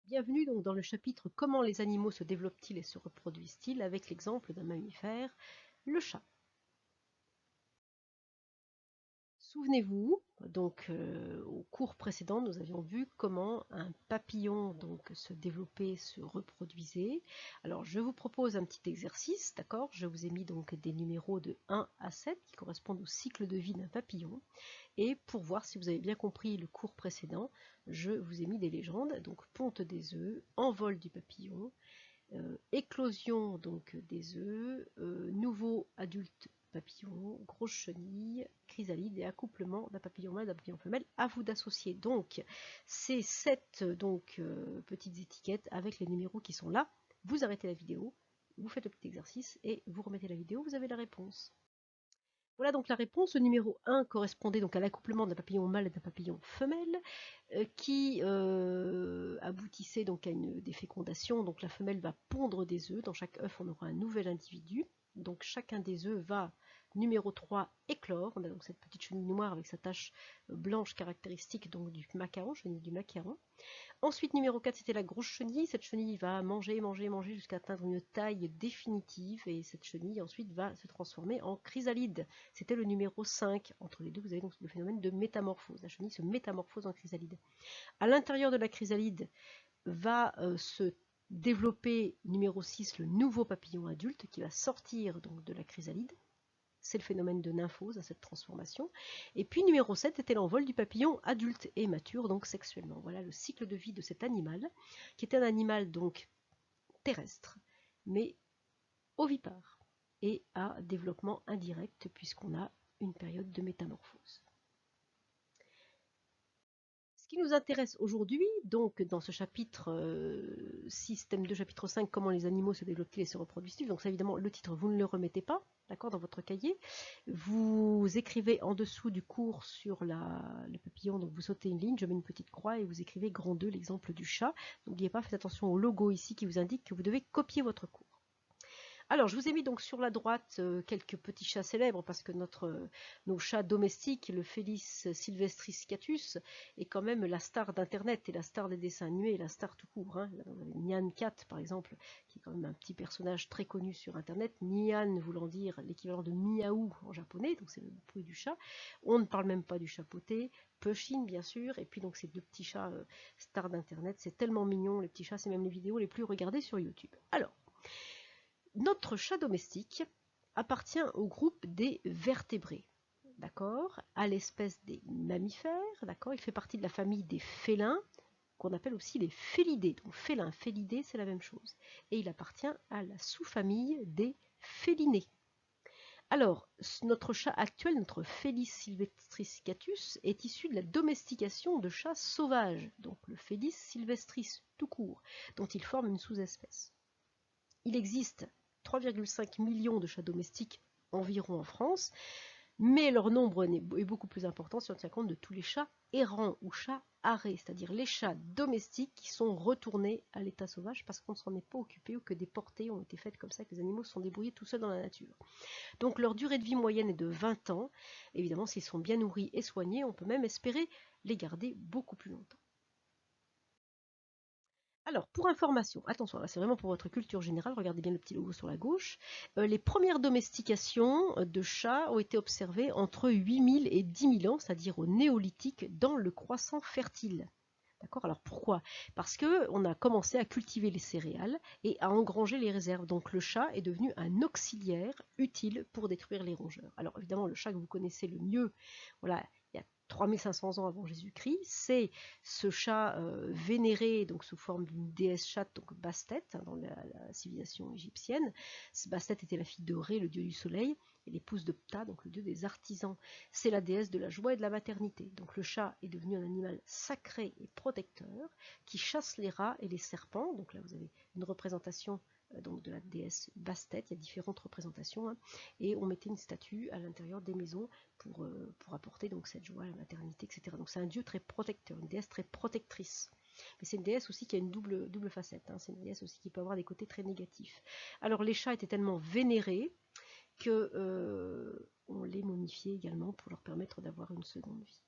Bienvenue donc dans le chapitre Comment les animaux se développent-ils et se reproduisent-ils avec l'exemple d'un mammifère, le chat. Souvenez-vous, donc au cours précédent, nous avions vu comment un papillon donc se développait, se reproduisait. Alors je vous propose un petit exercice, d'accord? Je vous ai mis donc des numéros de 1 à 7 qui correspondent au cycle de vie d'un papillon. Et pour voir si vous avez bien compris le cours précédent, je vous ai mis des légendes, donc ponte des œufs, envol du papillon, éclosion donc des œufs, nouveau adulte papillon, grosse chenille, chrysalide et accouplement d'un papillon mâle d'un papillon femelle. À vous d'associer donc ces 7 petites étiquettes avec les numéros qui sont là. Vous arrêtez la vidéo, vous faites le petit exercice et vous remettez la vidéo, vous avez la réponse. Voilà donc la réponse. Le numéro 1 correspondait donc à l'accouplement d'un papillon mâle et d'un papillon femelle qui aboutissait donc à une défécondation. Donc la femelle va pondre des œufs. Dans chaque œuf, on aura un nouvel individu. Donc chacun des œufs va, numéro 3, éclore. On a donc cette petite chenille noire avec sa tache blanche caractéristique donc du macaron, chenille du macaron. Ensuite, numéro 4, c'était la grosse chenille. Cette chenille va manger, manger, manger jusqu'à atteindre une taille définitive. Et cette chenille ensuite va se transformer en chrysalide. C'était le numéro 5. Entre les deux, vous avez donc le phénomène de métamorphose. La chenille se métamorphose en chrysalide. À l'intérieur de la chrysalide va se développer, numéro 6, le nouveau papillon adulte qui va sortir donc de la chrysalide. C'est le phénomène de nymphose à cette transformation. Et puis numéro 7 était l'envol du papillon adulte et mature, donc sexuellement. Voilà le cycle de vie de cet animal, qui était un animal donc terrestre, mais ovipare, et à développement indirect, puisqu'on a une période de métamorphose. Ce qui nous intéresse aujourd'hui, donc dans ce chapitre 6, thème 2, chapitre 5, comment les animaux se développent-ils et se reproduisent-ils. Donc ça, évidemment, le titre, vous ne le remettez pas, d'accord, dans votre cahier. Vous écrivez en dessous du cours sur le papillon, donc vous sautez une ligne, je mets une petite croix et vous écrivez grand 2, l'exemple du chat. N'oubliez pas, faites attention au logo ici qui vous indique que vous devez copier votre cours. Alors, je vous ai mis donc sur la droite quelques petits chats célèbres parce que nos chats domestiques, le Felis sylvestris catus, est quand même la star d'Internet et la star des dessins animés et la star tout court. Hein. Nyan Cat, par exemple, qui est quand même un petit personnage très connu sur Internet. Nyan voulant dire l'équivalent de miaou en japonais, donc c'est le bruit du chat. On ne parle même pas du chapeauté. Pushing, bien sûr, et puis donc ces deux petits chats stars d'Internet. C'est tellement mignon, les petits chats, c'est même les vidéos les plus regardées sur YouTube. Alors, notre chat domestique appartient au groupe des vertébrés, d'accord, à l'espèce des mammifères, d'accord, il fait partie de la famille des félins, qu'on appelle aussi les félidés. Donc félin, félidé, c'est la même chose. Et il appartient à la sous-famille des félinés. Alors, notre chat actuel, notre Felis sylvestris catus, est issu de la domestication de chats sauvages, donc le Felis sylvestris tout court, dont il forme une sous-espèce. Il existe 3,5 millions de chats domestiques environ en France, mais leur nombre est beaucoup plus important si on tient compte de tous les chats errants ou chats arrêts, c'est-à-dire les chats domestiques qui sont retournés à l'état sauvage parce qu'on ne s'en est pas occupé ou que des portées ont été faites comme ça, que les animaux se sont débrouillés tout seuls dans la nature. Donc leur durée de vie moyenne est de 20 ans. Évidemment, s'ils sont bien nourris et soignés, on peut même espérer les garder beaucoup plus longtemps. Alors, pour information, attention, là c'est vraiment pour votre culture générale, regardez bien le petit logo sur la gauche. Les premières domestications de chats ont été observées entre 8000 et 10 000 ans, c'est-à-dire au néolithique, dans le croissant fertile. D'accord. Alors pourquoi? Parce qu'on a commencé à cultiver les céréales et à engranger les réserves. Donc le chat est devenu un auxiliaire utile pour détruire les rongeurs. Alors évidemment, le chat que vous connaissez le mieux, voilà, il y a 3500 ans avant Jésus-Christ, c'est ce chat vénéré donc sous forme d'une déesse chatte, donc Bastet, hein, dans la civilisation égyptienne. Bastet était la fille de Ré, le dieu du soleil, et l'épouse de Ptah, donc le dieu des artisans. C'est la déesse de la joie et de la maternité. Donc le chat est devenu un animal sacré et protecteur qui chasse les rats et les serpents. Donc là vous avez une représentation donc de la déesse Bastet, il y a différentes représentations, hein, et on mettait une statue à l'intérieur des maisons pour apporter donc cette joie, la maternité, etc. Donc c'est un dieu très protecteur, une déesse très protectrice. Mais c'est une déesse aussi qui a une double facette, hein. C'est une déesse aussi qui peut avoir des côtés très négatifs. Alors les chats étaient tellement vénérés que on les momifiait également pour leur permettre d'avoir une seconde vie.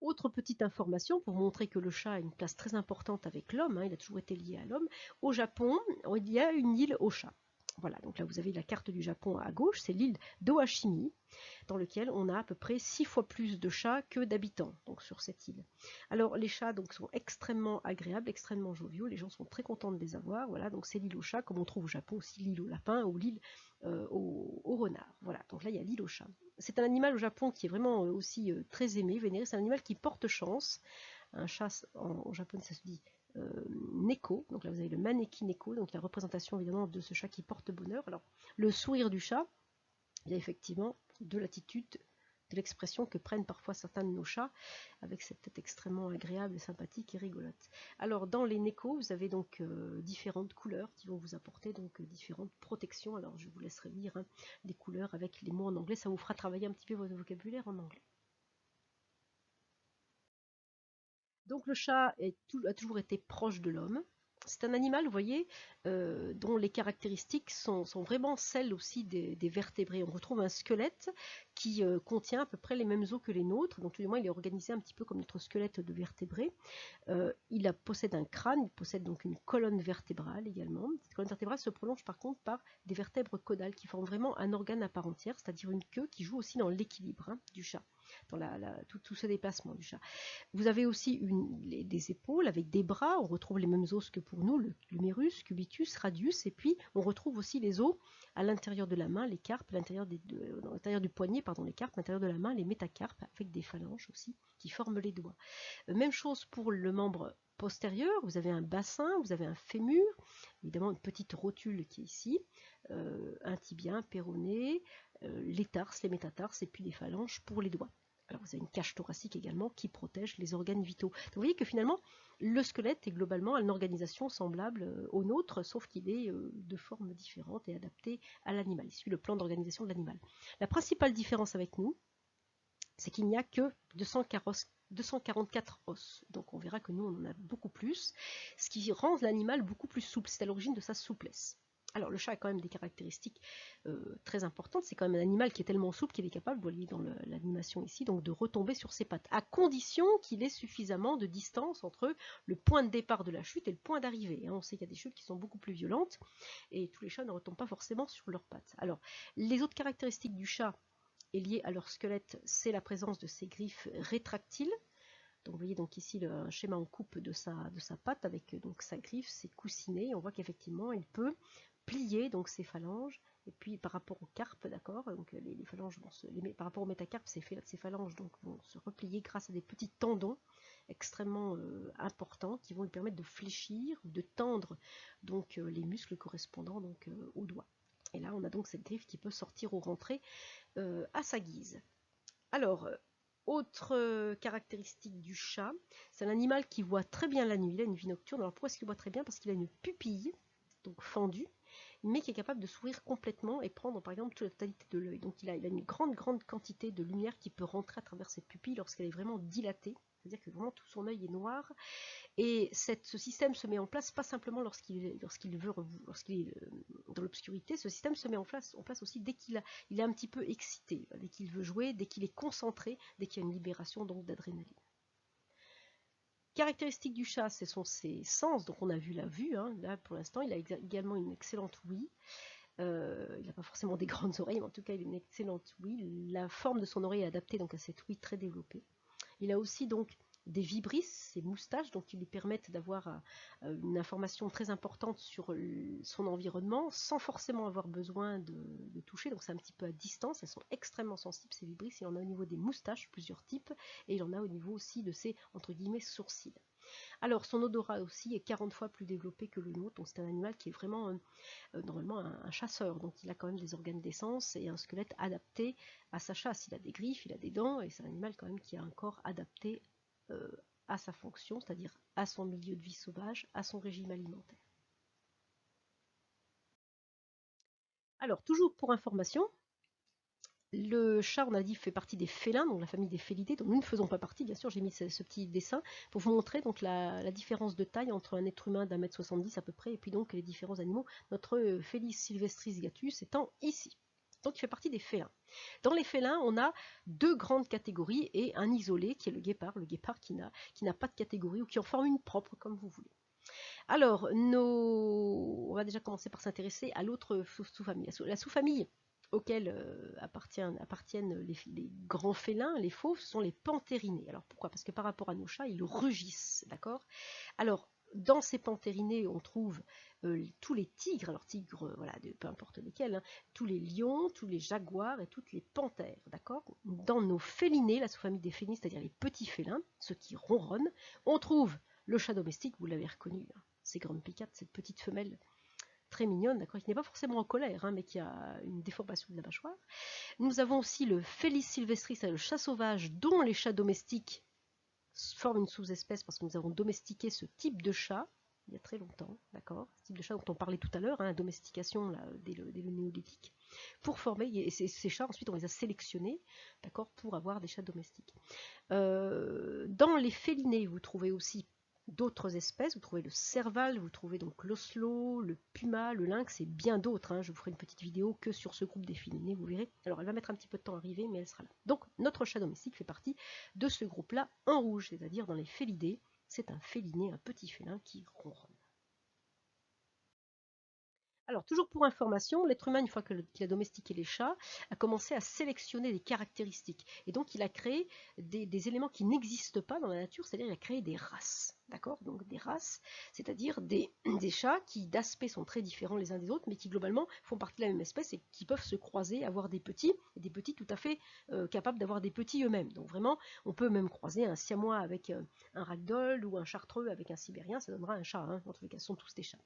Autre petite information pour montrer que le chat a une place très importante avec l'homme, hein, il a toujours été lié à l'homme. Au Japon, il y a une île aux chats. Voilà, donc là vous avez la carte du Japon à gauche, c'est l'île d'Ohashimi, dans lequel on a à peu près 6 fois plus de chats que d'habitants donc sur cette île. Alors les chats donc sont extrêmement agréables, extrêmement joviaux, les gens sont très contents de les avoir. Voilà, donc c'est l'île aux chats, comme on trouve au Japon aussi l'île aux lapins ou l'île au renard. Voilà, donc là il y a l'île aux chats. C'est un animal au Japon qui est vraiment aussi très aimé, vénéré. C'est un animal qui porte chance. Un chat au Japon ça se dit neko, donc là vous avez le maneki neko, donc la représentation évidemment de ce chat qui porte bonheur. Alors le sourire du chat, il y a effectivement de l'attitude, de l'expression que prennent parfois certains de nos chats, avec cette tête extrêmement agréable, sympathique et rigolote. Alors dans les neko, vous avez donc différentes couleurs qui vont vous apporter donc différentes protections. Alors je vous laisserai lire hein, les couleurs avec les mots en anglais, ça vous fera travailler un petit peu votre vocabulaire en anglais. Donc le chat a toujours été proche de l'homme. C'est un animal, vous voyez, dont les caractéristiques sont vraiment celles aussi des vertébrés. On retrouve un squelette qui contient à peu près les mêmes os que les nôtres, donc tout du moins il est organisé un petit peu comme notre squelette de vertébrés. Possède un crâne, il possède donc une colonne vertébrale également. Cette colonne vertébrale se prolonge par contre par des vertèbres caudales qui forment vraiment un organe à part entière, c'est-à-dire une queue qui joue aussi dans l'équilibre hein, du chat, dans tout ce déplacement du chat. Vous avez aussi des épaules avec des bras, on retrouve les mêmes os que pour nous, l'humérus, cubitus, radius, et puis on retrouve aussi les os à l'intérieur de la main, les carpes, à l'intérieur du poignet, pardon, les carpes, à l'intérieur de la main, les métacarpes, avec des phalanges aussi, qui forment les doigts. Même chose pour le membre postérieur, vous avez un bassin, vous avez un fémur, évidemment une petite rotule qui est ici, un tibia, un péroné, les tarses, les métatarses, et puis des phalanges pour les doigts. Alors vous avez une cage thoracique également qui protège les organes vitaux. Donc vous voyez que finalement, le squelette est globalement une organisation semblable au nôtre, sauf qu'il est de forme différente et adapté à l'animal. Il suit le plan d'organisation de l'animal. La principale différence avec nous, c'est qu'il n'y a que 244 os. Donc on verra que nous, on en a beaucoup plus, ce qui rend l'animal beaucoup plus souple. C'est à l'origine de sa souplesse. Alors le chat a quand même des caractéristiques très importantes. C'est quand même un animal qui est tellement souple qu'il est capable, vous voyez dans l'animation ici, donc de retomber sur ses pattes, à condition qu'il ait suffisamment de distance entre le point de départ de la chute et le point d'arrivée. On sait qu'il y a des chutes qui sont beaucoup plus violentes et tous les chats ne retombent pas forcément sur leurs pattes. Alors les autres caractéristiques du chat est liée à leur squelette, c'est la présence de ces griffes rétractiles. Donc vous voyez donc ici un schéma en coupe de sa patte avec donc sa griffe, ses coussinets. On voit qu'effectivement il peut plier donc ses phalanges. Et puis par rapport aux carpes, d'accord, donc les phalanges par rapport aux métacarpes, ces phalanges donc vont se replier grâce à des petits tendons extrêmement importants qui vont lui permettre de fléchir, de tendre donc les muscles correspondants donc aux doigts. Et là on a donc cette griffe qui peut sortir ou rentrer à sa guise. Alors, autre caractéristique du chat, c'est un animal qui voit très bien la nuit, il a une vie nocturne. Alors pourquoi est-ce qu'il voit très bien? Parce qu'il a une pupille, donc fendue, mais qui est capable de s'ouvrir complètement et prendre par exemple toute la totalité de l'œil. Donc il a une grande quantité de lumière qui peut rentrer à travers cette pupille lorsqu'elle est vraiment dilatée, c'est-à-dire que vraiment tout son œil est noir. Et ce système se met en place pas simplement lorsqu'il est dans l'obscurité, ce système se met en place aussi dès qu'il est un petit peu excité, dès qu'il veut jouer, dès qu'il est concentré, dès qu'il y a une libération donc d'adrénaline. Caractéristique du chat, ce sont ses sens, donc on a vu la vue, hein. Là pour l'instant il a également une excellente ouïe. Il n'a pas forcément des grandes oreilles, mais en tout cas il a une excellente ouïe. La forme de son oreille est adaptée donc à cette ouïe très développée. Il a aussi donc des vibrisses, ces moustaches, donc qui lui permettent d'avoir une information très importante sur son environnement sans forcément avoir besoin de toucher, donc c'est un petit peu à distance. Elles sont extrêmement sensibles ces vibrisses. Il en a au niveau des moustaches, plusieurs types, et il en a au niveau aussi de ses entre guillemets sourcils. Alors son odorat aussi est 40 fois plus développé que le nôtre, donc c'est un animal qui est vraiment normalement un chasseur, donc il a quand même des organes d'essence et un squelette adapté à sa chasse. Il a des griffes, il a des dents, et c'est un animal quand même qui a un corps adapté à sa fonction, c'est-à-dire à son milieu de vie sauvage, à son régime alimentaire. Alors, toujours pour information, le chat, on a dit, fait partie des félins, donc la famille des félidés, dont nous ne faisons pas partie, bien sûr, j'ai mis ce petit dessin pour vous montrer donc la différence de taille entre un être humain d'1,70 m à peu près, et puis donc les différents animaux, notre Felis sylvestris gatus étant ici. Donc il fait partie des félins. Dans les félins, on a deux grandes catégories et un isolé qui est le guépard qui n'a pas de catégorie ou qui en forme une propre comme vous voulez. Alors, on va déjà commencer par s'intéresser à l'autre sous-famille. La sous-famille auquel appartiennent les grands félins, les fauves, ce sont les panthérinés. Alors pourquoi? Parce que par rapport à nos chats, ils rugissent, d'accord? Alors, dans ces panthérinés, on trouve tous les tigres, alors tigres, voilà, peu importe lesquels, hein, tous les lions, tous les jaguars et toutes les panthères, d'accord? Dans nos félinés, la sous-famille des félinés, c'est-à-dire les petits félins, ceux qui ronronnent, on trouve le chat domestique, vous l'avez reconnu, hein, c'est Grumpy Cat, cette petite femelle très mignonne, d'accord, qui n'est pas forcément en colère, hein, mais qui a une déformation de la mâchoire. Nous avons aussi le Felis sylvestris, c'est le chat sauvage, dont les chats domestiques forment une sous-espèce parce que nous avons domestiqué ce type de chat il y a très longtemps, d'accord, ce type de chat dont on parlait tout à l'heure, hein, domestication là, dès le néolithique, pour former, et ces chats ensuite on les a sélectionnés, d'accord, pour avoir des chats domestiques. Dans les félinés, vous trouvez aussi d'autres espèces, vous trouvez le serval, vous trouvez donc l'oslo, le puma, le lynx et bien d'autres, hein. Je vous ferai une petite vidéo que sur ce groupe des félinés, vous verrez. Alors elle va mettre un petit peu de temps à arriver, mais elle sera là. Donc notre chat domestique fait partie de ce groupe-là en rouge, c'est-à-dire dans les félidés, c'est un féliné, un petit félin qui ronronne. Alors, toujours pour information, l'être humain, une fois qu'il a domestiqué les chats, a commencé à sélectionner des caractéristiques. Et donc, il a créé des éléments qui n'existent pas dans la nature, c'est-à-dire il a créé des races. D'accord? Donc, des races, c'est-à-dire des chats qui, d'aspect, sont très différents les uns des autres, mais qui, globalement, font partie de la même espèce et qui peuvent se croiser, avoir des petits, et des petits tout à fait capables d'avoir des petits eux-mêmes. Donc, vraiment, on peut même croiser un siamois avec un ragdoll ou un chartreux avec un sibérien, ça donnera un chat. Hein. En tous les cas, ce sont tous des chats.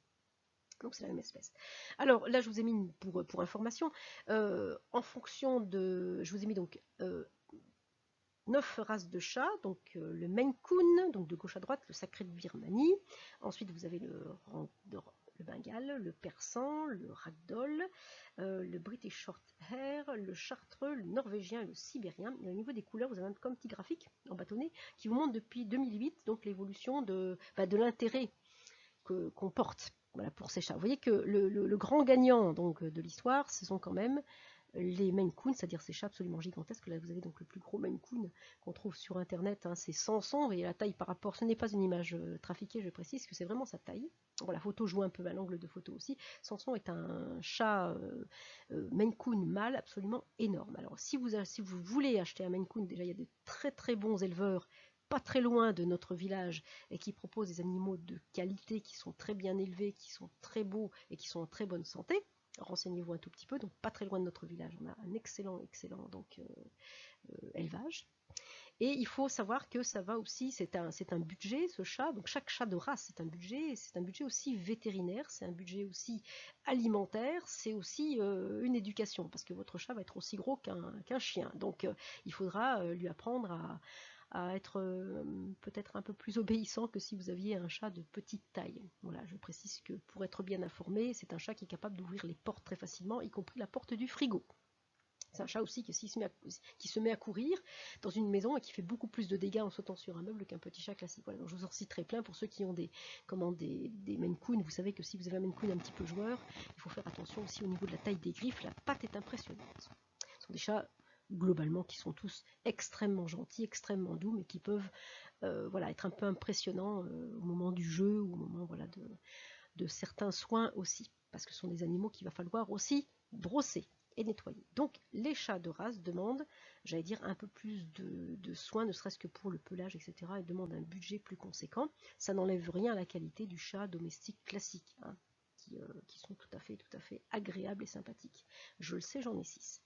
Donc c'est la même espèce. Alors là, je vous ai mis pour information, en fonction de, je vous ai mis donc 9 races de chats, donc le Maine Coon, donc de gauche à droite, le sacré de Birmanie. Ensuite, vous avez le Bengale, le Persan, le Ragdoll, le British Shorthair, le Chartreux, le Norvégien et le Sibérien. Et au niveau des couleurs, vous avez un petit graphique en bâtonnet qui vous montre depuis 2008 donc l'évolution de l'intérêt qu'on porte, voilà, pour ces chats. Vous voyez que le grand gagnant donc, de l'histoire, ce sont quand même les Maine Coon, c'est-à-dire ces chats absolument gigantesques. Là, vous avez donc le plus gros Maine Coon qu'on trouve sur Internet, hein, c'est Samson, et la taille par rapport, ce n'est pas une image trafiquée, je précise que c'est vraiment sa taille. Bon, la photo joue un peu à l'angle de photo aussi. Samson est un chat Maine Coon mâle absolument énorme. Alors, si vous voulez acheter un Maine Coon, déjà, il y a de très très bons éleveurs pas très loin de notre village et qui proposent des animaux de qualité, qui sont très bien élevés, qui sont très beaux et qui sont en très bonne santé. Renseignez-vous un tout petit peu, donc pas très loin de notre village. On a un excellent donc, élevage. Et il faut savoir que ça va aussi, c'est un budget, ce chat, donc chaque chat de race, c'est un budget aussi vétérinaire, c'est un budget aussi alimentaire, c'est aussi une éducation, parce que votre chat va être aussi gros qu'un chien. Donc il faudra lui apprendre à être peut-être un peu plus obéissant que si vous aviez un chat de petite taille. Voilà, je précise que pour être bien informé, c'est un chat qui est capable d'ouvrir les portes très facilement, y compris la porte du frigo. C'est un chat aussi qui se met à courir dans une maison et qui fait beaucoup plus de dégâts en sautant sur un meuble qu'un petit chat classique. Voilà, donc je vous en citerai plein pour ceux qui ont des Maine Coon. Vous savez que si vous avez un Maine Coon un petit peu joueur, il faut faire attention aussi au niveau de la taille des griffes. La patte est impressionnante. Ce sont des chats globalement qui sont tous extrêmement gentils, extrêmement doux, mais qui peuvent voilà, être un peu impressionnants au moment du jeu ou au moment voilà, de certains soins aussi, parce que ce sont des animaux qu'il va falloir aussi brosser et nettoyer. Donc les chats de race demandent, j'allais dire, un peu plus de soins, ne serait-ce que pour le pelage, etc. et demandent un budget plus conséquent. Ça n'enlève rien à la qualité du chat domestique classique, hein, qui sont tout à fait agréables et sympathiques. Je le sais, j'en ai 6.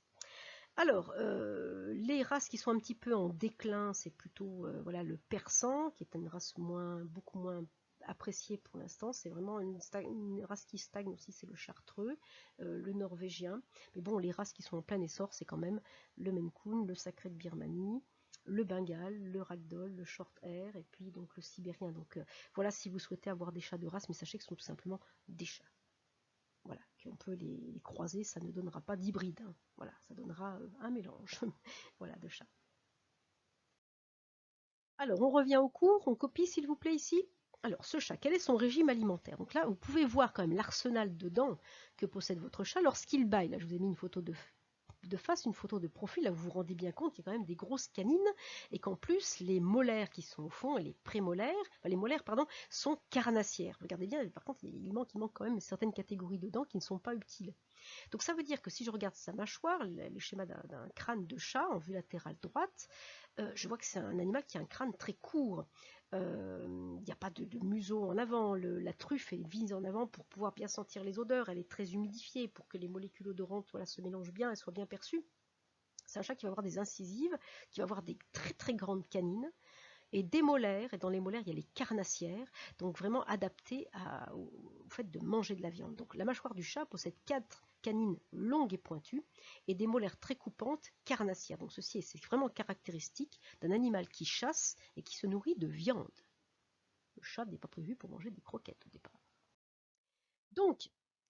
Alors, les races qui sont un petit peu en déclin, c'est plutôt voilà, le persan, qui est une race beaucoup moins appréciée pour l'instant. C'est vraiment une race qui stagne aussi, c'est le chartreux, le norvégien. Mais bon, les races qui sont en plein essor, c'est quand même le Maine Coon, le sacré de Birmanie, le Bengale, le Ragdoll, le Shorthair, et puis donc le Sibérien. Donc voilà, si vous souhaitez avoir des chats de race, mais sachez que ce sont tout simplement des chats. Voilà, qu'on peut les croiser, ça ne donnera pas d'hybride. Hein. Voilà, ça donnera un mélange voilà, de chats. Alors, on revient au cours, on copie s'il vous plaît ici. Alors, ce chat, quel est son régime alimentaire? Donc là, vous pouvez voir quand même l'arsenal de dents que possède votre chat lorsqu'il bâille. Là, je vous ai mis une photo de face une photo de profil, là vous vous rendez bien compte qu'il y a quand même des grosses canines et qu'en plus les molaires qui sont au fond et les prémolaires, enfin les molaires pardon, sont carnassières. Regardez bien, par contre il manque quand même certaines catégories de dents qui ne sont pas utiles. Donc ça veut dire que si je regarde sa mâchoire, le schéma d'un crâne de chat en vue latérale droite, je vois que c'est un animal qui a un crâne très court. Il n'y a pas de museau en avant, la truffe est vise en avant pour pouvoir bien sentir les odeurs, elle est très humidifiée pour que les molécules odorantes se mélangent bien et soient bien perçues. C'est un chat qui va avoir des incisives, qui va avoir des très très grandes canines, et des molaires, et dans les molaires il y a les carnassières, donc vraiment adaptées au fait de manger de la viande. Donc la mâchoire du chat possède 4 canines longues et pointues et des molaires très coupantes carnassières. Donc ceci c'est vraiment caractéristique d'un animal qui chasse et qui se nourrit de viande. Le chat n'est pas prévu pour manger des croquettes au départ. Donc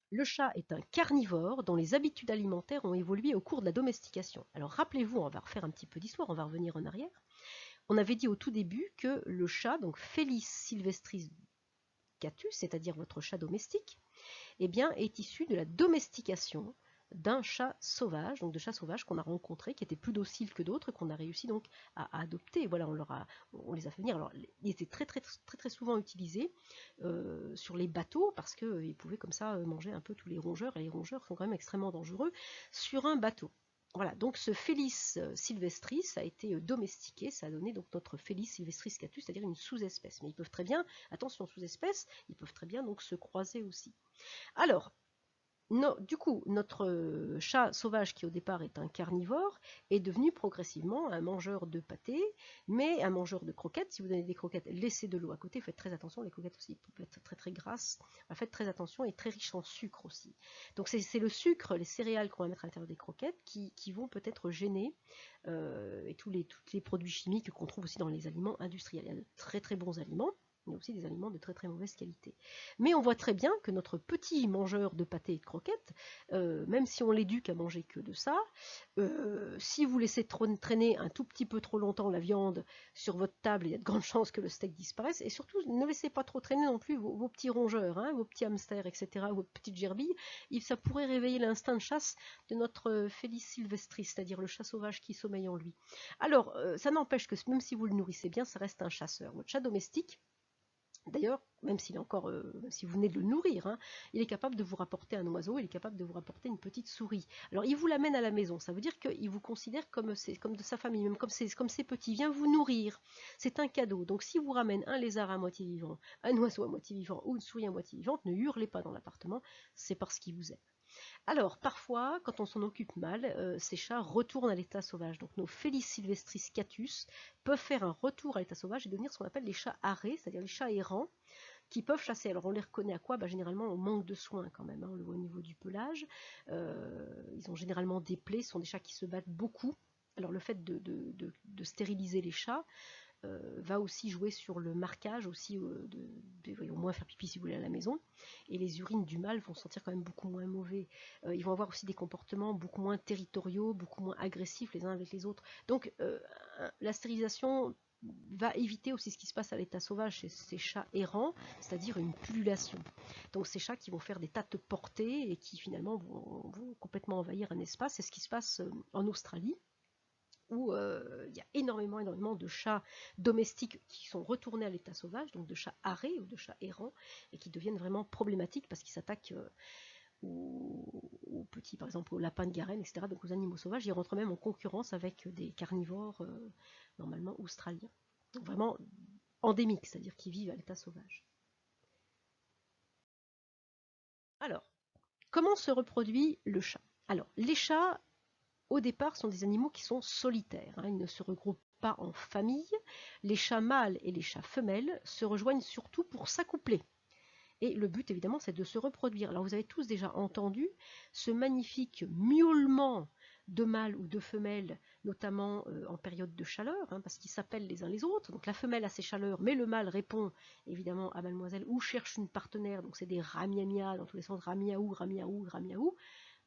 le chat est un carnivore dont les habitudes alimentaires ont évolué au cours de la domestication. Alors rappelez-vous, on va refaire un petit peu d'histoire, on va revenir en arrière. On avait dit au tout début que le chat, donc Felis sylvestris catus, c'est-à-dire votre chat domestique, eh bien, est issu de la domestication d'un chat sauvage, donc de chats sauvages qu'on a rencontrés, qui étaient plus dociles que d'autres, qu'on a réussi donc à adopter. Voilà, on les a fait venir. Alors, ils étaient très souvent utilisés sur les bateaux parce qu'ils pouvaient comme ça manger un peu tous les rongeurs, et les rongeurs sont quand même extrêmement dangereux sur un bateau. Voilà, donc ce Felis sylvestris a été domestiqué, ça a donné donc notre Felis sylvestris catus, c'est-à-dire une sous-espèce. Mais ils peuvent très bien, attention sous-espèce, ils peuvent très bien donc se croiser aussi. Alors, du coup, notre chat sauvage, qui au départ est un carnivore, est devenu progressivement un mangeur de pâté, mais un mangeur de croquettes. Si vous donnez des croquettes, laissez de l'eau à côté, faites très attention, les croquettes aussi peuvent être très grasses, faites très attention, et très riches en sucre aussi. Donc c'est le sucre, les céréales qu'on va mettre à l'intérieur des croquettes qui vont peut-être gêner, et tous les produits chimiques qu'on trouve aussi dans les aliments industriels. Il y a de très bons aliments, mais aussi des aliments de très mauvaise qualité. Mais on voit très bien que notre petit mangeur de pâté et de croquettes, même si on l'éduque à manger que de ça, si vous laissez traîner un tout petit peu trop longtemps la viande sur votre table, il y a de grandes chances que le steak disparaisse. Et surtout, ne laissez pas trop traîner non plus vos petits rongeurs, hein, vos petits hamsters, etc., vos petites gerbilles. Ça pourrait réveiller l'instinct de chasse de notre Felis sylvestris, c'est-à-dire le chat sauvage qui sommeille en lui. Alors, ça n'empêche que même si vous le nourrissez bien, ça reste un chasseur. Votre chat domestique, d'ailleurs, même s'il est encore, si vous venez de le nourrir, hein, il est capable de vous rapporter un oiseau, il est capable de vous rapporter une petite souris. Alors il vous l'amène à la maison, ça veut dire qu'il vous considère comme de sa famille, même comme ses petits, il vient vous nourrir. C'est un cadeau. Donc si vous ramène un lézard à moitié vivant, un oiseau à moitié vivant ou une souris à moitié vivante, ne hurlez pas dans l'appartement, c'est parce qu'il vous aime. Alors, parfois, quand on s'en occupe mal, ces chats retournent à l'état sauvage. Donc, nos Felis sylvestris catus peuvent faire un retour à l'état sauvage et devenir ce qu'on appelle les chats arrêts, c'est-à-dire les chats errants, qui peuvent chasser. Alors, on les reconnaît à quoi? Généralement, on manque de soins quand même, hein, au niveau du pelage. Ils ont généralement des plaies, ce sont des chats qui se battent beaucoup. Alors, le fait de stériliser les chats va aussi jouer sur le marquage, aussi au moins faire pipi si vous voulez à la maison, et les urines du mâle vont sentir quand même beaucoup moins mauvais. Ils vont avoir aussi des comportements beaucoup moins territoriaux, beaucoup moins agressifs les uns avec les autres. Donc la stérilisation va éviter aussi ce qui se passe à l'état sauvage chez ces chats errants, c'est-à-dire une pullulation. Donc ces chats qui vont faire des tas de portées et qui finalement vont complètement envahir un espace. C'est ce qui se passe en Australie, où il y a énormément de chats domestiques qui sont retournés à l'état sauvage, donc de chats arrêts ou de chats errants, et qui deviennent vraiment problématiques parce qu'ils s'attaquent aux petits, par exemple aux lapins de Garenne, etc., donc aux animaux sauvages. Ils rentrent même en concurrence avec des carnivores normalement australiens. Donc vraiment endémiques, c'est-à-dire qui vivent à l'état sauvage. Alors, comment se reproduit le chat? Alors, les chats au départ, sont des animaux qui sont solitaires, hein, ils ne se regroupent pas en famille. Les chats mâles et les chats femelles se rejoignent surtout pour s'accoupler. Et le but, évidemment, c'est de se reproduire. Alors, vous avez tous déjà entendu ce magnifique miaulement de mâles ou de femelles, notamment en période de chaleur, hein, parce qu'ils s'appellent les uns les autres. Donc, la femelle a ses chaleurs, mais le mâle répond évidemment à mademoiselle ou cherche une partenaire. Donc, c'est des ramiamia dans tous les sens, ramiaou, ramiaou, ramiaou.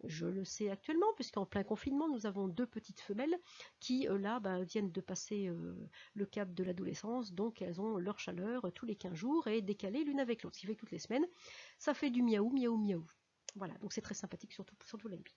Je le sais actuellement, puisqu'en plein confinement, nous avons deux petites femelles qui, là, viennent de passer le cap de l'adolescence, donc elles ont leur chaleur tous les 15 jours et décalées l'une avec l'autre, ce qui fait que toutes les semaines, ça fait du miaou, miaou, miaou. Voilà, donc c'est très sympathique, surtout la nuit.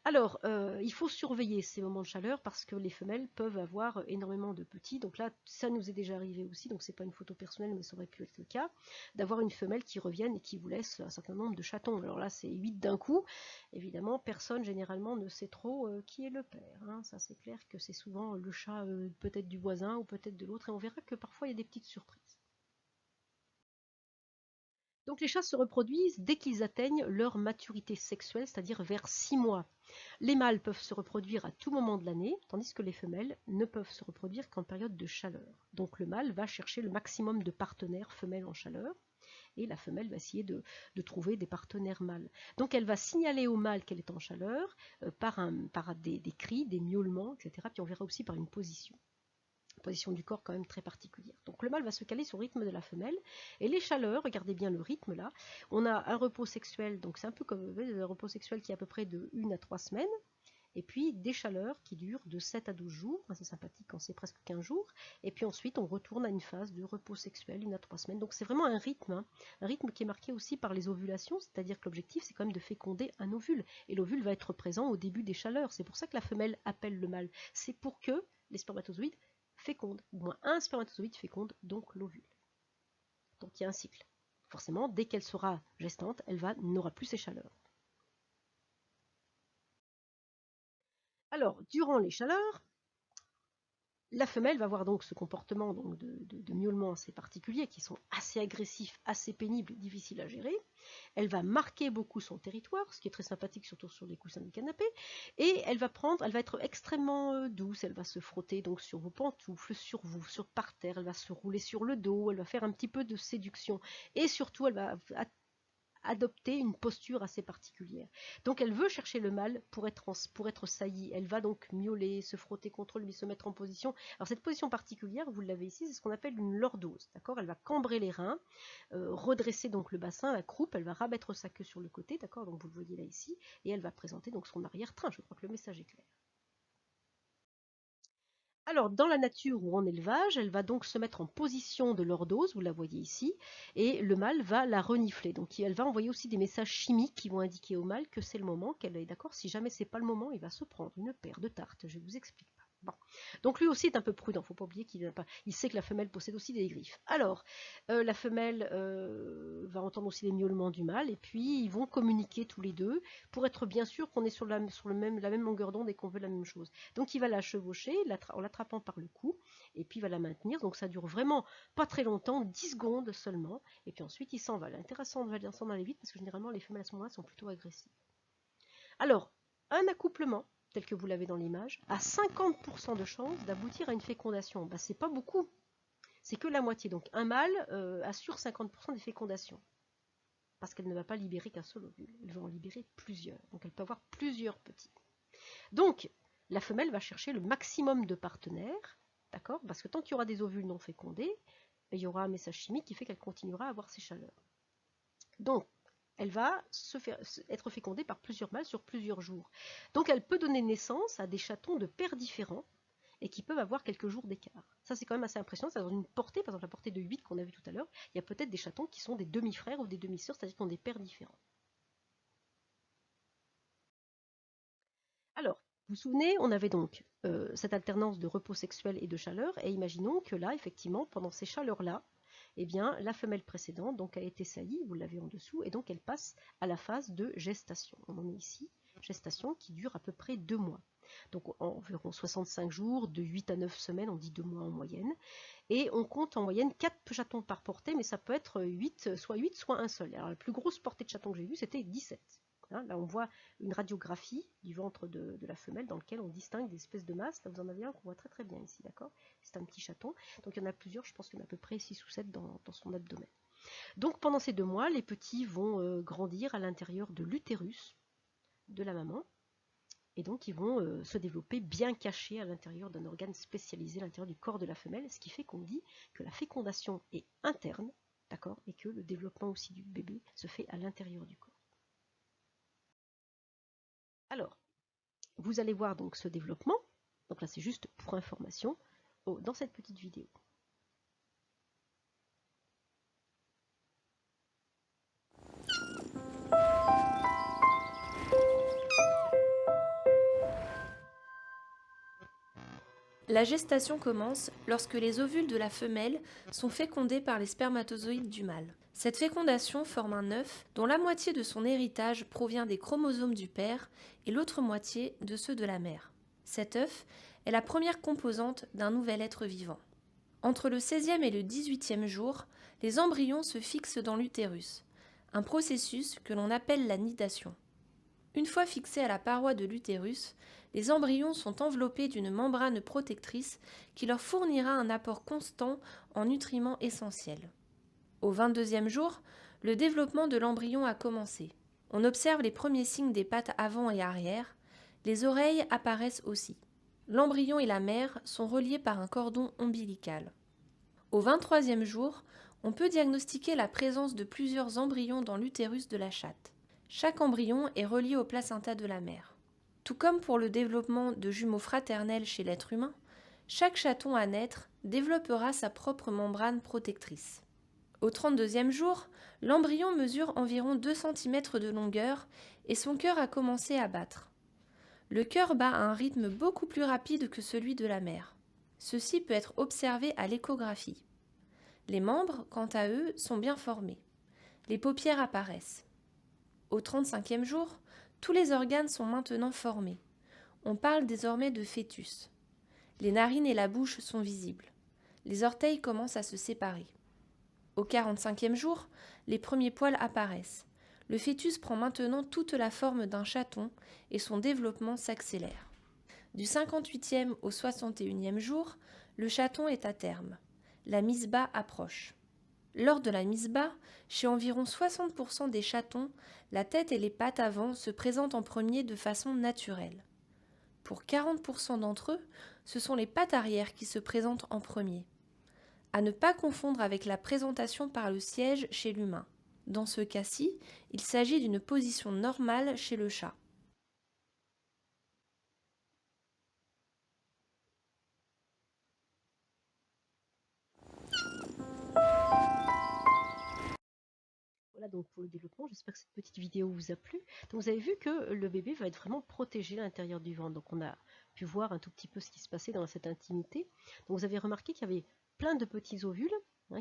Alors, il faut surveiller ces moments de chaleur parce que les femelles peuvent avoir énormément de petits. Donc là, ça nous est déjà arrivé aussi, donc c'est pas une photo personnelle, mais ça aurait pu être le cas, d'avoir une femelle qui revienne et qui vous laisse un certain nombre de chatons. Alors là, c'est 8 d'un coup. Évidemment, personne généralement ne sait trop qui est le père, hein. Ça, c'est clair que c'est souvent le chat peut-être du voisin ou peut-être de l'autre, et on verra que parfois il y a des petites surprises. Donc les chats se reproduisent dès qu'ils atteignent leur maturité sexuelle, c'est-à-dire vers 6 mois. Les mâles peuvent se reproduire à tout moment de l'année, tandis que les femelles ne peuvent se reproduire qu'en période de chaleur. Donc le mâle va chercher le maximum de partenaires femelles en chaleur, et la femelle va essayer de trouver des partenaires mâles. Donc elle va signaler au mâle qu'elle est en chaleur par des cris, des miaulements, etc. Puis on verra aussi par une position du corps quand même très particulière. Donc le mâle va se caler sur le rythme de la femelle, et les chaleurs, regardez bien le rythme là, on a un repos sexuel, donc c'est un peu comme un repos sexuel qui est à peu près de 1 à 3 semaines, et puis des chaleurs qui durent de 7 à 12 jours, c'est sympathique quand c'est presque 15 jours, et puis ensuite on retourne à une phase de repos sexuel, 1 à 3 semaines, donc c'est vraiment un rythme qui est marqué aussi par les ovulations, c'est-à-dire que l'objectif c'est quand même de féconder un ovule, et l'ovule va être présent au début des chaleurs, c'est pour ça que la femelle appelle le mâle, c'est pour que les spermatozoïdes féconde, ou moins un spermatozoïde féconde donc l'ovule. Donc il y a un cycle. Forcément, dès qu'elle sera gestante, elle n'aura plus ses chaleurs. Alors, durant les chaleurs, la femelle va avoir donc ce comportement donc de miaulement assez particulier, qui sont assez agressifs, assez pénibles, difficiles à gérer. Elle va marquer beaucoup son territoire, ce qui est très sympathique, surtout sur les coussins du canapé, et elle va être extrêmement douce, elle va se frotter donc sur vos pantoufles, sur vous, par terre, elle va se rouler sur le dos, elle va faire un petit peu de séduction, et surtout elle va adopter une posture assez particulière. Donc elle veut chercher le mâle pour être saillie. Elle va donc miauler, se frotter contre lui, se mettre en position. Alors cette position particulière, vous l'avez ici, c'est ce qu'on appelle une lordose. D'accord ? Elle va cambrer les reins, redresser donc le bassin, la croupe, elle va rabattre sa queue sur le côté, d'accord ? Donc vous le voyez là ici, et elle va présenter donc son arrière-train. Je crois que le message est clair. Alors, dans la nature ou en élevage, elle va donc se mettre en position de lordose, vous la voyez ici, et le mâle va la renifler. Donc, elle va envoyer aussi des messages chimiques qui vont indiquer au mâle que c'est le moment, qu'elle est d'accord. Si jamais c'est pas le moment, il va se prendre une paire de tartes. Je vous explique pas. Bon. Donc lui aussi est un peu prudent, faut pas oublier il sait que la femelle possède aussi des griffes. Alors, la femelle va entendre aussi les miaulements du mâle, et puis ils vont communiquer tous les deux pour être bien sûr qu'on est sur la même longueur d'onde et qu'on veut la même chose. Donc il va la chevaucher en l'attrapant par le cou, et puis il va la maintenir. Donc ça dure vraiment pas très longtemps, 10 secondes seulement, et puis ensuite il s'en va. L'intéressant de s'en aller vite parce que généralement les femelles à ce moment-là sont plutôt agressives. Alors, un accouplement, tel que vous l'avez dans l'image, a 50% de chances d'aboutir à une fécondation. Ben, c'est pas beaucoup, c'est que la moitié. Donc un mâle assure 50% des fécondations, parce qu'elle ne va pas libérer qu'un seul ovule, elle va en libérer plusieurs. Donc elle peut avoir plusieurs petits. Donc la femelle va chercher le maximum de partenaires, d'accord ? Parce que tant qu'il y aura des ovules non fécondés, il y aura un message chimique qui fait qu'elle continuera à avoir ses chaleurs. Donc elle va être fécondée par plusieurs mâles sur plusieurs jours. Donc elle peut donner naissance à des chatons de paires différents et qui peuvent avoir quelques jours d'écart. Ça c'est quand même assez impressionnant, ça dans une portée, par exemple la portée de 8 qu'on a vu tout à l'heure, il y a peut-être des chatons qui sont des demi-frères ou des demi-sœurs, c'est-à-dire qui ont des pères différents. Alors, vous vous souvenez, on avait donc cette alternance de repos sexuel et de chaleur, et imaginons que là, effectivement, pendant ces chaleurs-là, eh bien, la femelle précédente donc, a été saillie, vous l'avez en dessous, et donc elle passe à la phase de gestation. On en est ici, gestation qui dure à peu près 2 mois. Donc environ 65 jours, de 8 à 9 semaines, on dit 2 mois en moyenne. Et on compte en moyenne 4 chatons par portée, mais ça peut être 8, soit un seul. Alors la plus grosse portée de chatons que j'ai vue, c'était 17. Hein, là, on voit une radiographie du ventre de la femelle dans lequel on distingue des espèces de masses. Là, vous en avez un qu'on voit très très bien ici, d'accord ? C'est un petit chaton. Donc il y en a plusieurs, je pense qu'il y en a à peu près 6 ou 7 dans son abdomen. Donc pendant ces 2 mois, les petits vont grandir à l'intérieur de l'utérus de la maman. Et donc ils vont se développer bien cachés à l'intérieur d'un organe spécialisé à l'intérieur du corps de la femelle, ce qui fait qu'on dit que la fécondation est interne, d'accord, et que le développement aussi du bébé se fait à l'intérieur du corps. Alors, vous allez voir donc ce développement, donc là c'est juste pour information, dans cette petite vidéo. La gestation commence lorsque les ovules de la femelle sont fécondés par les spermatozoïdes du mâle. Cette fécondation forme un œuf dont la moitié de son héritage provient des chromosomes du père et l'autre moitié de ceux de la mère. Cet œuf est la première composante d'un nouvel être vivant. Entre le 16e et le 18e jour, les embryons se fixent dans l'utérus, un processus que l'on appelle la nidation. Une fois fixés à la paroi de l'utérus, les embryons sont enveloppés d'une membrane protectrice qui leur fournira un apport constant en nutriments essentiels. Au 22e jour, le développement de l'embryon a commencé. On observe les premiers signes des pattes avant et arrière. Les oreilles apparaissent aussi. L'embryon et la mère sont reliés par un cordon ombilical. Au 23e jour, on peut diagnostiquer la présence de plusieurs embryons dans l'utérus de la chatte. Chaque embryon est relié au placenta de la mère. Tout comme pour le développement de jumeaux fraternels chez l'être humain, chaque chaton à naître développera sa propre membrane protectrice. Au 32e jour, l'embryon mesure environ 2 cm de longueur et son cœur a commencé à battre. Le cœur bat à un rythme beaucoup plus rapide que celui de la mère. Ceci peut être observé à l'échographie. Les membres, quant à eux, sont bien formés. Les paupières apparaissent. Au 35e jour, tous les organes sont maintenant formés. On parle désormais de fœtus. Les narines et la bouche sont visibles. Les orteils commencent à se séparer. Au 45e jour, les premiers poils apparaissent. Le fœtus prend maintenant toute la forme d'un chaton et son développement s'accélère. Du 58e au 61e jour, le chaton est à terme. La mise bas approche. Lors de la mise bas, chez environ 60% des chatons, la tête et les pattes avant se présentent en premier de façon naturelle. Pour 40% d'entre eux, ce sont les pattes arrière qui se présentent en premier. À ne pas confondre avec la présentation par le siège chez l'humain. Dans ce cas-ci, il s'agit d'une position normale chez le chat. Voilà donc pour le développement, j'espère que cette petite vidéo vous a plu. Donc vous avez vu que le bébé va être vraiment protégé à l'intérieur du ventre. Donc on a pu voir un tout petit peu ce qui se passait dans cette intimité. Donc vous avez remarqué qu'il y avait plein de petits ovules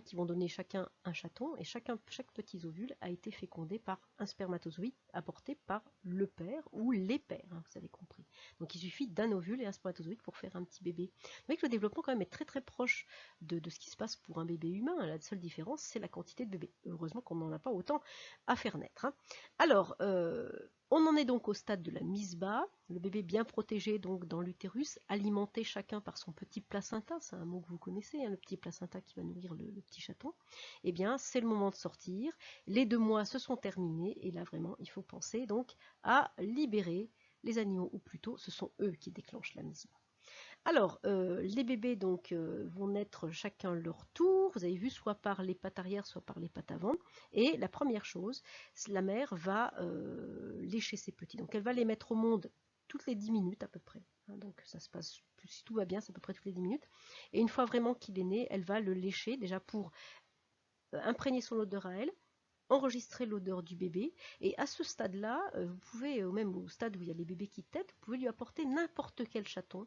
qui vont donner chacun un chaton, et chaque petit ovule a été fécondé par un spermatozoïde apporté par le père ou les pères, vous avez compris. Donc il suffit d'un ovule et un spermatozoïde pour faire un petit bébé. Vous voyez que le développement quand même est très très proche de ce qui se passe pour un bébé humain. La seule différence, c'est la quantité de bébés. Heureusement qu'on n'en a pas autant à faire naître. Alors, on en est donc au stade de la mise bas, le bébé bien protégé donc dans l'utérus, alimenté chacun par son petit placenta, c'est un mot que vous connaissez, le petit placenta qui va nourrir le petit chaton. Eh bien, c'est le moment de sortir. Les 2 mois se sont terminés et là vraiment, il faut penser donc à libérer les animaux, ou plutôt, ce sont eux qui déclenchent la mise bas. Alors, les bébés donc vont naître chacun leur tour, vous avez vu, soit par les pattes arrière, soit par les pattes avant. Et la première chose, la mère va lécher ses petits. Donc elle va les mettre au monde toutes les 10 minutes à peu près. Donc ça se passe, si tout va bien, c'est à peu près toutes les 10 minutes. Et une fois vraiment qu'il est né, elle va le lécher déjà pour imprégner son odeur à elle, enregistrer l'odeur du bébé, et à ce stade-là, vous pouvez, même au stade où il y a les bébés qui tètent, vous pouvez lui apporter n'importe quel chaton.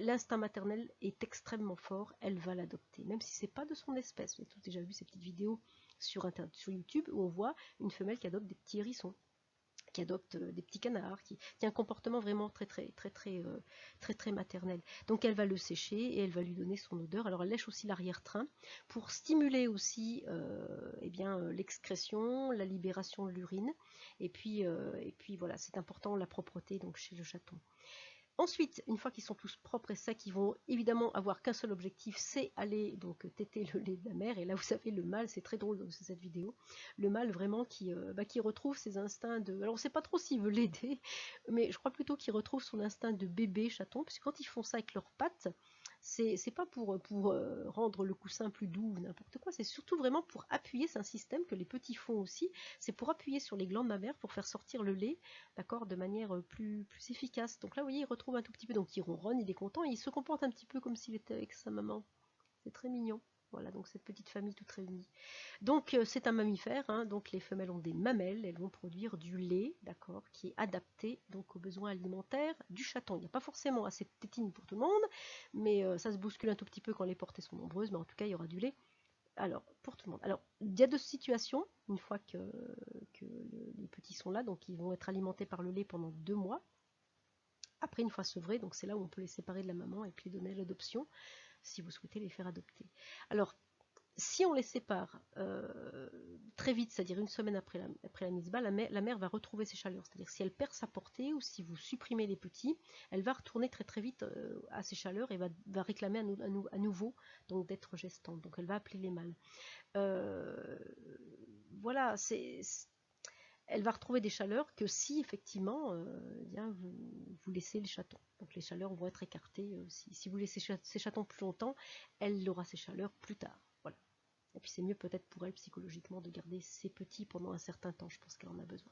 L'instinct maternel est extrêmement fort, elle va l'adopter, même si c'est pas de son espèce. Vous avez tous déjà vu ces petites vidéos sur YouTube où on voit une femelle qui adopte des petits hérissons, qui adopte des petits canards, qui a un comportement vraiment très maternel. Donc elle va le sécher et elle va lui donner son odeur. Alors elle lèche aussi l'arrière-train pour stimuler aussi l'excrétion, la libération de l'urine. Et puis voilà, c'est important la propreté donc chez le chaton. Ensuite, une fois qu'ils sont tous propres et secs, ils vont évidemment avoir qu'un seul objectif, c'est aller donc téter le lait de la mère. Et là, vous savez, le mâle, c'est très drôle dans cette vidéo, le mâle vraiment qui retrouve ses instincts de... Alors, on ne sait pas trop s'il veut l'aider, mais je crois plutôt qu'il retrouve son instinct de bébé chaton, parce que quand ils font ça avec leurs pattes, c'est pas pour rendre le coussin plus doux ou n'importe quoi, c'est surtout vraiment pour appuyer, c'est un système que les petits font aussi, c'est pour appuyer sur les glandes mammaires pour faire sortir le lait, d'accord, de manière plus efficace. Donc là, vous voyez, il retrouve un tout petit peu, donc il ronronne, il est content, et il se comporte un petit peu comme s'il était avec sa maman. C'est très mignon. Voilà, donc cette petite famille toute réunie. Donc c'est un mammifère, hein, donc les femelles ont des mamelles, elles vont produire du lait, d'accord, qui est adapté donc aux besoins alimentaires du chaton. Il n'y a pas forcément assez de tétines pour tout le monde, mais ça se bouscule un tout petit peu quand les portées sont nombreuses, mais en tout cas il y aura du lait. Alors, pour tout le monde. Alors, il y a deux situations, une fois que les petits sont là, donc ils vont être alimentés par le lait pendant 2 mois. Après, une fois sevrés, donc c'est là où on peut les séparer de la maman et puis les donner à l'adoption, si vous souhaitez les faire adopter. Alors, si on les sépare très vite, c'est-à-dire une semaine après la mise bas, la mère va retrouver ses chaleurs. C'est-à-dire si elle perd sa portée ou si vous supprimez les petits, elle va retourner très très vite à ses chaleurs et va réclamer à nouveau donc d'être gestante. Donc elle va appeler les mâles. Voilà, elle va retrouver des chaleurs que si effectivement bien, vous laissez les chatons. Donc les chaleurs vont être écartées. Si vous laissez ces chatons plus longtemps, elle aura ses chaleurs plus tard. Voilà. Et puis c'est mieux peut-être pour elle psychologiquement de garder ses petits pendant un certain temps. Je pense qu'elle en a besoin.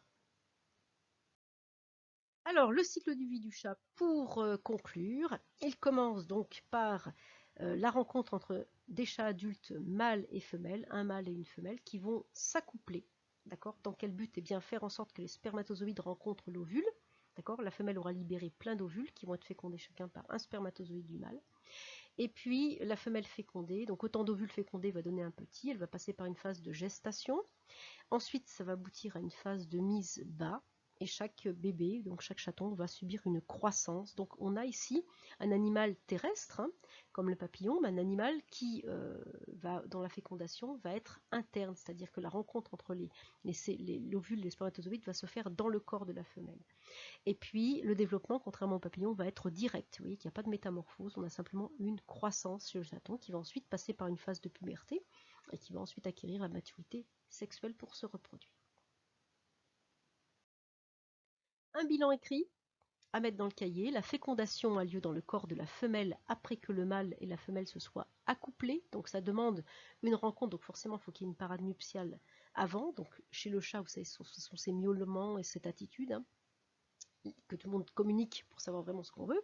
Alors le cycle de vie du chat, pour conclure, il commence donc par la rencontre entre des chats adultes mâles et femelles, un mâle et une femelle, qui vont s'accoupler. D'accord. Dans quel but? Eh bien faire en sorte que les spermatozoïdes rencontrent l'ovule. D'accord. La femelle aura libéré plein d'ovules qui vont être fécondés chacun par un spermatozoïde du mâle. Et puis la femelle fécondée, donc autant d'ovules fécondés va donner un petit, elle va passer par une phase de gestation. Ensuite, ça va aboutir à une phase de mise bas. Et chaque bébé, donc chaque chaton, va subir une croissance. Donc on a ici un animal terrestre, hein, comme le papillon, mais un animal qui, dans la fécondation, va être interne, c'est-à-dire que la rencontre entre l'ovule et les spermatozoïdes va se faire dans le corps de la femelle. Et puis le développement, contrairement au papillon, va être direct. Vous voyez qu'il n'y a pas de métamorphose, on a simplement une croissance chez le chaton qui va ensuite passer par une phase de puberté et qui va ensuite acquérir la maturité sexuelle pour se reproduire. Un bilan écrit à mettre dans le cahier. La fécondation a lieu dans le corps de la femelle après que le mâle et la femelle se soient accouplés. Donc ça demande une rencontre, donc forcément il faut qu'il y ait une parade nuptiale avant. Donc chez le chat, vous savez, ce sont ces miaulements et cette attitude, hein, que tout le monde communique pour savoir vraiment ce qu'on veut.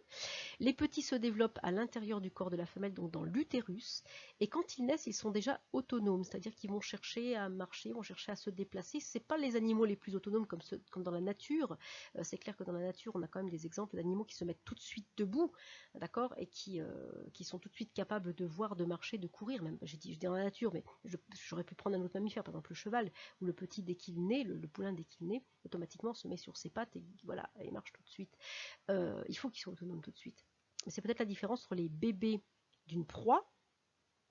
Les petits se développent à l'intérieur du corps de la femelle, donc dans l'utérus, et quand ils naissent, ils sont déjà autonomes, c'est-à-dire qu'ils vont chercher à marcher, vont chercher à se déplacer. C'est pas les animaux les plus autonomes comme dans la nature. C'est clair que dans la nature, on a quand même des exemples d'animaux qui se mettent tout de suite debout, d'accord, et qui sont tout de suite capables de voir, de marcher, de courir. Même, je dis dans la nature, mais j'aurais pu prendre un autre mammifère, par exemple le cheval, où le petit dès qu'il naît, le poulain dès qu'il naît, automatiquement se met sur ses pattes et voilà, et marche tout de suite. Il faut qu'ils soient autonomes tout de suite. C'est peut-être la différence entre les bébés d'une proie,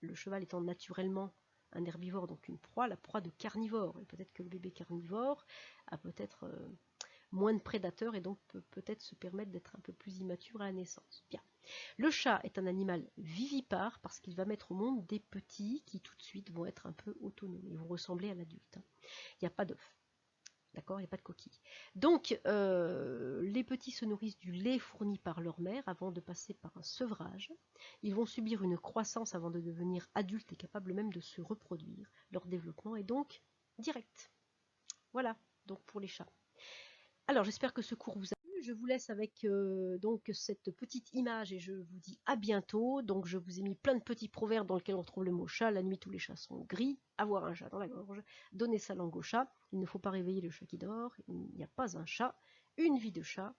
le cheval étant naturellement un herbivore, donc une proie, la proie de carnivore. Et peut-être que le bébé carnivore a peut-être moins de prédateurs et donc peut peut-être se permettre d'être un peu plus immature à la naissance. Bien. Le chat est un animal vivipare parce qu'il va mettre au monde des petits qui tout de suite vont être un peu autonomes. Ils vont ressembler à l'adulte. Il n'y a pas d'œuf. D'accord, il n'y a pas de coquille. Donc, les petits se nourrissent du lait fourni par leur mère avant de passer par un sevrage. Ils vont subir une croissance avant de devenir adultes et capables même de se reproduire. Leur développement est donc direct. Voilà, donc pour les chats. Alors, j'espère que ce cours vous a plu. Je vous laisse avec donc cette petite image et je vous dis à bientôt. Donc, je vous ai mis plein de petits proverbes dans lesquels on retrouve le mot chat. La nuit, tous les chats sont gris. Avoir un chat dans la gorge. Donner sa langue au chat. Il ne faut pas réveiller le chat qui dort. Il n'y a pas un chat. Une vie de chat.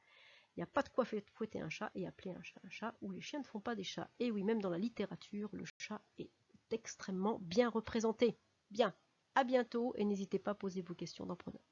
Il n'y a pas de quoi fouetter un chat et appeler un chat. Ou les chiens ne font pas des chats. Et oui, même dans la littérature, le chat est extrêmement bien représenté. Bien. À bientôt et n'hésitez pas à poser vos questions dans Pronote.